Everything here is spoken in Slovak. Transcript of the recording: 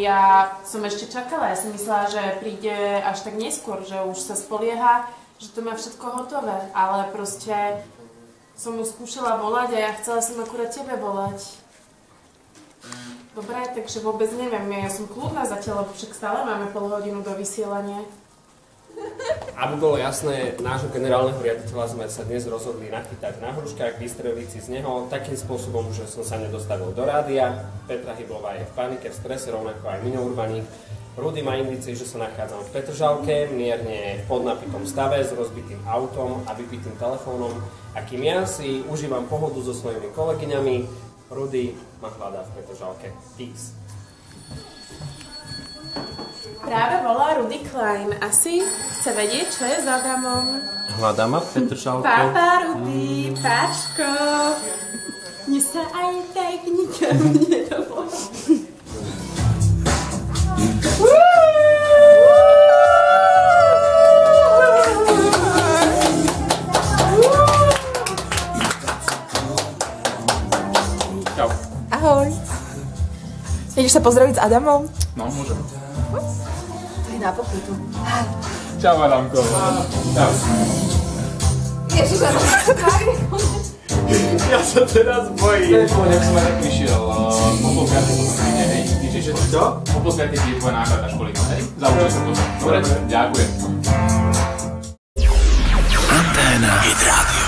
ja som ešte čakala, ja som myslela, že príde až tak neskôr, že už sa spolieha, že to má všetko hotové, ale proste som mu skúšala volať a ja chcela som akurát tebe volať. Dobre, takže vôbec neviem, ja som kľudná zatiaľ, však stále máme pol hodinu do vysielania. Aby bolo jasné, nášho generálneho riaditeľa sme sa dnes rozhodli nachytať na hruškách, vystreliť si z neho takým spôsobom, že som sa nedostavil do rádia. Petra Hyblová je v panike, v strese, rovnako aj Miňo Urbaník. Rudy má indície, že sa nachádzam v Petržalke, mierne v podnapitom stave, s rozbitým autom a vypitým telefónom. A kým ja si užívam pohodu so svojimi kolegyňami, Rudy ma hľadá v Petržalke. Peace. Práve volá Rudy Klein. Asi chce vedieť, čo je s Adamom. Hľadá ma v Petržalke. Papa, Rudy, páčko. Mne sa aj tak nikam nedovolá. Čau. Ahoj. Ideš sa pozdraviť s Adamom? No, môžem. To je na pokutu. Čau, Adamko. Čau. Ježiš, Ja sa teraz bojím. Jak som aj tak prišiel, poposkajte sa s mňa, hej. Čiže čo? Poposkajte si tvoj náklad na školíka, hej? Zaučite sa potom. Dobre, ďakujem. Anténa Hit Radio.